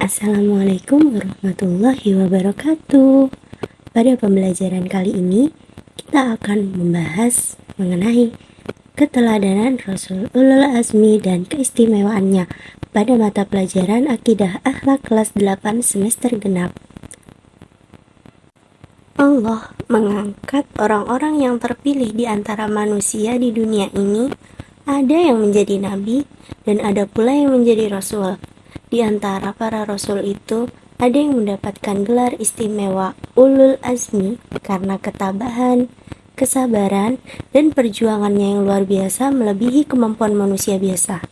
Assalamualaikum warahmatullahi wabarakatuh. Pada pembelajaran kali ini, kita akan membahas mengenai keteladanan Rasul Ulul Azmi dan keistimewaannya pada mata pelajaran Akidah Akhlak kelas 8 semester genap. Allah mengangkat orang-orang yang terpilih di antara manusia di dunia ini. Ada yang menjadi nabi dan ada pula yang menjadi rasul. Di antara para rasul itu, ada yang mendapatkan gelar istimewa Ulul Azmi karena ketabahan, kesabaran, dan perjuangannya yang luar biasa melebihi kemampuan manusia biasa.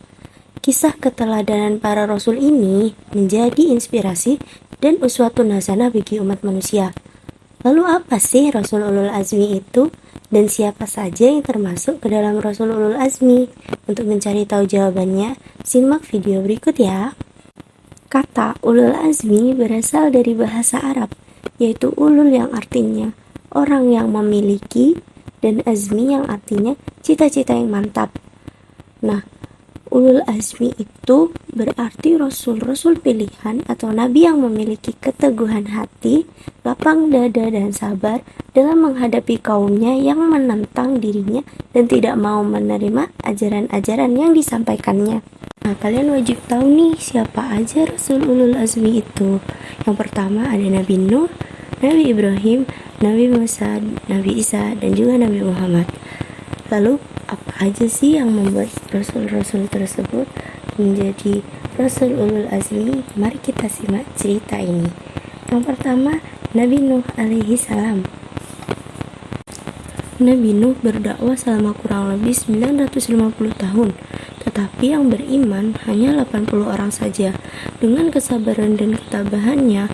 Kisah keteladanan para rasul ini menjadi inspirasi dan uswatun hasanah bagi umat manusia. Lalu apa sih Rasul Ulul Azmi itu? Dan siapa saja yang termasuk ke dalam Rasul Ulul Azmi? Untuk mencari tahu jawabannya, simak video berikut ya. Kata Ulul Azmi berasal dari bahasa Arab, yaitu ulul yang artinya orang yang memiliki, dan azmi yang artinya cita-cita yang mantap. Nah, Ulul Azmi itu berarti rasul-rasul pilihan atau nabi yang memiliki keteguhan hati, lapang dada dan sabar dalam menghadapi kaumnya yang menentang dirinya dan tidak mau menerima ajaran-ajaran yang disampaikannya. Nah, kalian wajib tahu nih siapa aja Rasul Ulul Azmi itu. Yang pertama ada Nabi Nuh, Nabi Ibrahim, Nabi Musa, Nabi Isa, dan juga Nabi Muhammad. Lalu apa aja sih yang membuat rasul-rasul tersebut menjadi Rasul Ulul Azmi? Mari kita simak cerita ini. Yang pertama, Nabi Nuh alaihi salam. Nabi Nuh berdakwah selama kurang lebih 950 tahun, tetapi yang beriman hanya 80 orang saja. Dengan kesabaran dan ketabahannya,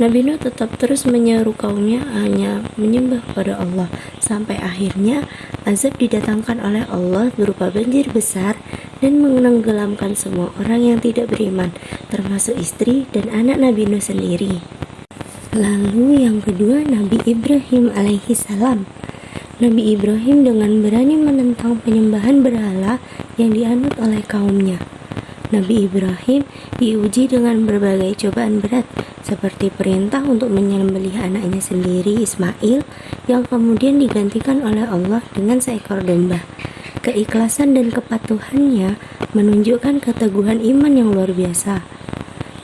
Nabi Nuh tetap terus menyeru kaumnya hanya menyembah kepada Allah, sampai akhirnya azab didatangkan oleh Allah berupa banjir besar dan menenggelamkan semua orang yang tidak beriman, termasuk istri dan anak Nabi Nuh sendiri. Lalu yang kedua, Nabi Ibrahim alaihi salam. Nabi Ibrahim dengan berani menentang penyembahan berhala yang dianut oleh kaumnya. Nabi Ibrahim diuji dengan berbagai cobaan berat, seperti perintah untuk menyembelih anaknya sendiri Ismail yang kemudian digantikan oleh Allah dengan seekor domba. Keikhlasan dan kepatuhannya menunjukkan keteguhan iman yang luar biasa.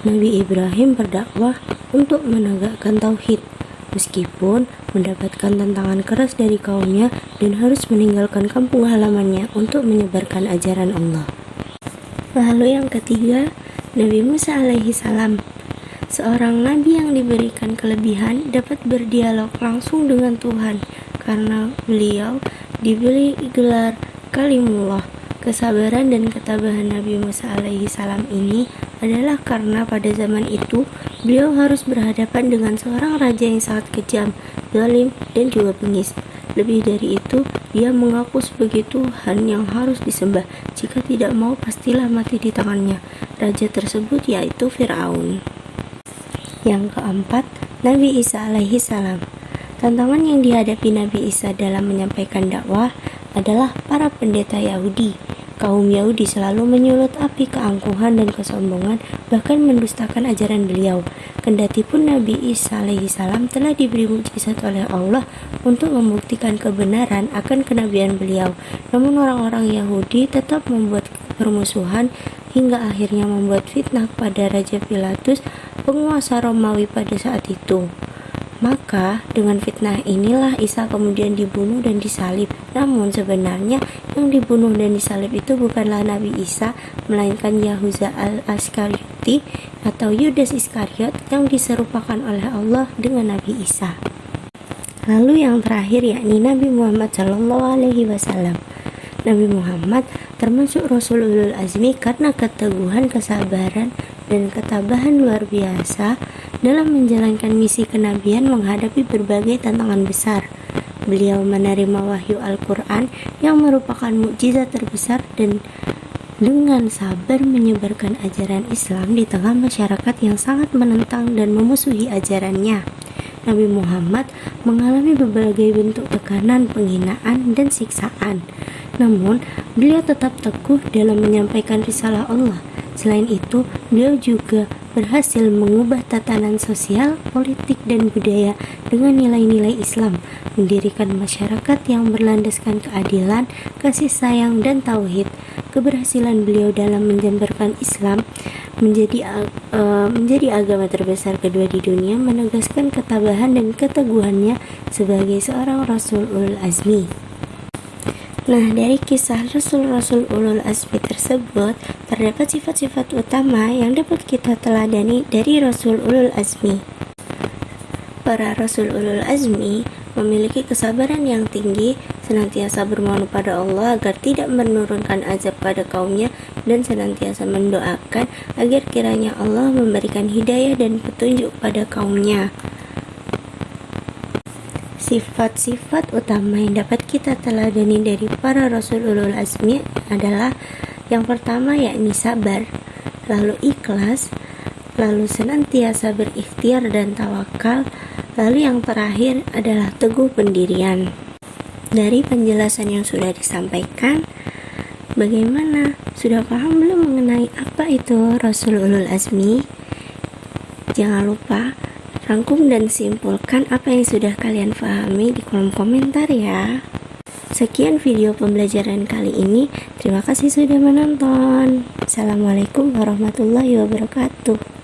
Nabi Ibrahim berdakwah untuk menegakkan tauhid, meskipun mendapatkan tantangan keras dari kaumnya dan harus meninggalkan kampung halamannya untuk menyebarkan ajaran Allah. Lalu yang ketiga, Nabi Musa alaihi salam. Seorang nabi yang diberikan kelebihan dapat berdialog langsung dengan Tuhan karena beliau diberi gelar Kalimullah. Kesabaran dan ketabahan Nabi Musa alaihi salam ini adalah karena pada zaman itu beliau harus berhadapan dengan seorang raja yang sangat kejam, zalim, dan juga bengis. Lebih dari itu, dia mengaku sebagai Tuhan yang harus disembah. Jika tidak mau, pastilah mati di tangannya. Raja tersebut yaitu Fir'aun. Yang keempat, Nabi Isa alaihi salam. Tantangan yang dihadapi Nabi Isa dalam menyampaikan dakwah adalah para pendeta Yahudi. Kaum Yahudi selalu menyulut api keangkuhan dan kesombongan, bahkan mendustakan ajaran beliau. Kendati pun Nabi Isa alaihi salam telah diberi mukjizat oleh Allah untuk membuktikan kebenaran akan kenabian beliau, namun orang-orang Yahudi tetap membuat permusuhan hingga akhirnya membuat fitnah pada Raja Pilatus, penguasa Romawi pada saat itu. Maka dengan fitnah inilah Isa kemudian dibunuh dan disalib. Namun sebenarnya yang dibunuh dan disalib itu bukanlah Nabi Isa, melainkan Yahuza al-Askarioti atau Yudas Iskariot yang diserupakan oleh Allah dengan Nabi Isa. Lalu yang terakhir yakni Nabi Muhammad SAW. Nabi Muhammad termasuk Rasul Ulul Azmi karena keteguhan, kesabaran, dan ketabahan luar biasa dalam menjalankan misi kenabian menghadapi berbagai tantangan besar. Beliau menerima wahyu Al-Quran yang merupakan mukjizat terbesar dan dengan sabar menyebarkan ajaran Islam di tengah masyarakat yang sangat menentang dan memusuhi ajarannya. Nabi Muhammad mengalami berbagai bentuk tekanan, penghinaan, dan siksaan. Namun, beliau tetap teguh dalam menyampaikan risalah Allah. Selain itu, beliau juga berhasil mengubah tatanan sosial, politik, dan budaya dengan nilai-nilai Islam, mendirikan masyarakat yang berlandaskan keadilan, kasih sayang, dan tauhid. Keberhasilan beliau dalam menjemberkan Islam menjadi agama terbesar kedua di dunia, menegaskan ketabahan dan keteguhannya sebagai seorang Rasul Ulul Azmi. Nah, dari kisah Rasul-Rasul Ulul Azmi tersebut, terdapat sifat-sifat utama yang dapat kita teladani dari Rasul Ulul Azmi. Para Rasul Ulul Azmi memiliki kesabaran yang tinggi, senantiasa bermohon pada Allah agar tidak menurunkan azab pada kaumnya, dan senantiasa mendoakan agar kiranya Allah memberikan hidayah dan petunjuk pada kaumnya. Sifat-sifat utama yang dapat kita teladani dari para Rasul Ulul Azmi adalah yang pertama yakni sabar, lalu ikhlas, lalu senantiasa berikhtiar dan tawakal, lalu yang terakhir adalah teguh pendirian. Dari penjelasan yang sudah disampaikan, bagaimana? Sudah paham belum mengenai apa itu Rasul Ulul Azmi? Jangan lupa rangkum dan simpulkan apa yang sudah kalian pahami di kolom komentar ya. Sekian video pembelajaran kali ini. Terima kasih sudah menonton. Assalamualaikum warahmatullahi wabarakatuh.